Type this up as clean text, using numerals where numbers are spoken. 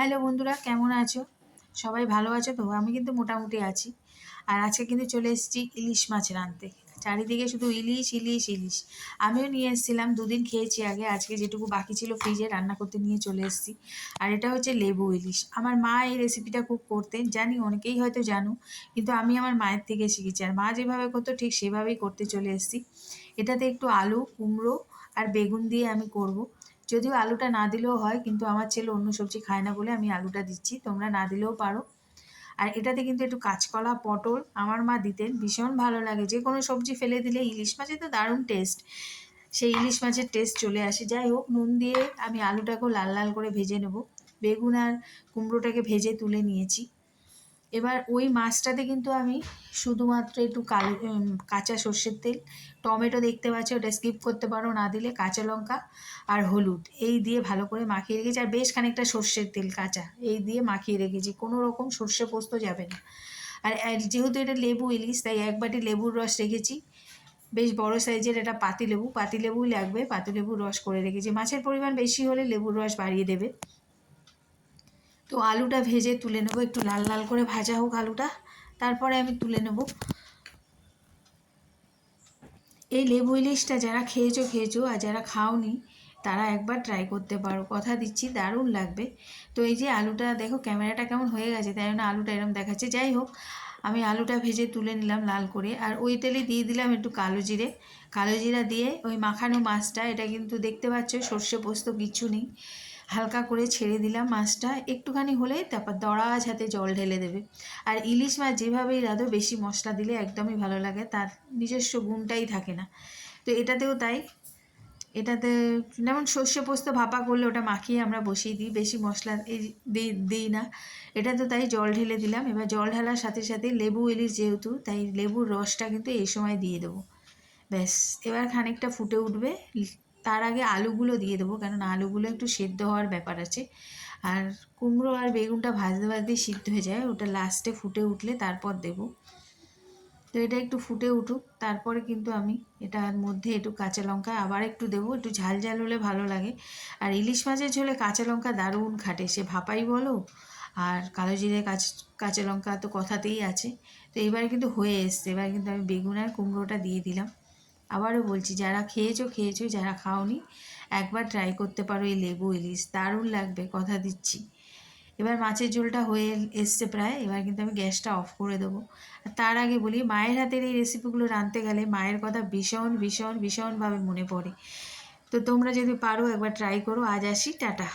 Hello বন্ধুরা, কেমন আছো? সবাই ভালো আছো তো? আমি কিন্তু মোটামুটি আছি। আর আজকে কিন্তু চলে এসেছি ইলিশ মাছ রাঁধতে। চারিদিকে শুধু ইলিশ ইলিশ ইলিশ। আমিও নিয়ে এসেছিলাম, দুদিন খেয়েছি আগে। আজকে যেটুকু বাকি ছিল ফ্রিজে রান্না করতে নিয়ে চলে এসেছি। আর এটা হচ্ছে লেবু ইলিশ। আমার মা এই রেসিপিটা খুব করতেন, জানি অনেকেই হয়তো জানো, কিন্তু আমি আমার মায়ের থেকে শিখেছি। আর মা যেভাবে করতো ঠিক সেভাবেই করতে চলে এসেছি। এটাতে একটু আলু, কুমড়ো আর বেগুন দিয়ে আমি করব। যদিও আলুটা না দিলেও হয়, কিন্তু আমার ছেলে অন্য সবজি খায় না বলে আমি আলুটা দিচ্ছি, তোমরা না দিলেও পারো। আর এটাতে কিন্তু একটু কাঁচকলা, পটল আমার মা দিতেন, ভীষণ ভালো লাগে। যে কোনো সবজি ফেলে দিলে ইলিশ মাছের তো দারুণ টেস্ট, সেই ইলিশ মাছের টেস্ট চলে আসে। যাই হোক, নুন দিয়ে আমি আলুটাকেও লাল লাল করে ভেজে নেব। বেগুন আর কুমড়োটাকে ভেজে তুলে নিয়েছি। এবার ওই মাছটাতে কিন্তু আমি শুধুমাত্র একটু কাঁচা সর্ষের তেল, টমেটো দেখতে পাচ্ছি, ওটা স্কিপ করতে পারো, না দিলে কাঁচা লঙ্কা আর হলুদ এই দিয়ে ভালো করে মাখিয়ে রেখেছি। আর বেশ খানিকটা সর্ষের তেল কাঁচা এই দিয়ে মাখিয়ে রেখেছি, কোনো রকম সর্ষে পোস্ত যাবে না। আর যেহেতু এটা লেবু ইলিশ, তাই এক বাটি লেবুর রস রেখেছি। বেশ বড় সাইজের এটা পাতিলেবুই লাগবে, পাতিলেবুর রস করে রেখেছি। মাছের পরিমাণ বেশি হলে লেবুর রস বাড়িয়ে দেবে। তো আলুটা ভেজে তুলে নেবো, একটু লাল লাল করে ভাজা হোক আলুটা, তারপরে আমি তুলে নেব। এই লেবু ইলিশটা যারা খেয়েছো আর যারা খাওনি তারা একবার ট্রাই করতে পারো, কথা দিচ্ছি দারুণ লাগবে। তো এই যে আলুটা দেখো, ক্যামেরাটা কেমন হয়ে গেছে, তাই জন্য আলুটা এরকম দেখাচ্ছে। যাই হোক, আমি আলুটা ভেজে তুলে নিলাম লাল করে। আর ওই তেলে দিয়ে দিলাম একটু কালো জিরা দিয়ে ওই মাখানো মাছটা, এটা কিন্তু দেখতে পাচ্ছ সর্ষে পোস্ত কিচ্ছু নেই, হালকা করে ছেড়ে দিলাম মাছটা। একটুখানি হলে তারপর দড়াজ হাতে জল ঢেলে দেবে। আর ইলিশ মাছ যেভাবেই রাঁধো বেশি মশলা দিলে একদমই ভালো লাগে, তার নিজস্ব গুণটাই থাকে না। তো এটাতেও তাই, এটাতে যেমন সর্ষে পোস্ত ভাপা করলে ওটা মাখিয়ে আমরা বসিয়ে দিই, বেশি মশলা দিই না। এটা তো তাই জল ঢেলে দিলাম। এবার জল ঢালার সাথে সাথে লেবু ইলিশ যেহেতু, তাই লেবুর রসটা কিন্তু এই সময় দিয়ে দেবো। ব্যাস, এবার খানিকটা ফুটে উঠবে, তার আগে আলুগুলো দিয়ে দেবো, কেননা আলুগুলো একটু সেদ্ধ হওয়ার ব্যাপার আছে। আর কুমড়ো আর বেগুনটা ভাজতে ভাজতেই সিদ্ধ হয়ে যায়, ওটা লাস্টে ফুটে উঠলে তারপর দেবো। তো এটা একটু ফুটে উঠুক, তারপরে কিন্তু আমি এটার মধ্যে একটু কাঁচা লঙ্কা আবার একটু দেবো, একটু ঝাল ঝাল হলে ভালো লাগে। আর ইলিশ মাছের ঝোলে কাঁচা লঙ্কা দারুণ খাটে, সে ভাপাই বলো আর কালো জিরে কাঁচা লঙ্কা তো কথাতেই আছে। তো এবার কিন্তু হয়ে এসছে, এবার কিন্তু আমি বেগুন আর কুমড়োটা দিয়ে দিলাম। আবারও বলছি, যারা খেয়েছো, যারা খাওনি একবার ট্রাই করতে পারো এই লেবু ইলিশ, দারুণ লাগবে, কথা দিচ্ছি। এবার মাছের ঝোলটা হয়ে এসছে প্রায়, এবার কিন্তু আমি গ্যাসটা অফ করে দেবো। আর তার আগে বলি, মায়ের হাতের এই রেসিপিগুলো রাঁধতে গেলে মায়ের কথা ভীষণ ভীষণ ভীষণভাবে মনে পড়ে। তো তোমরা যদি পারো একবার ট্রাই করো। আজ আসি, টাটা।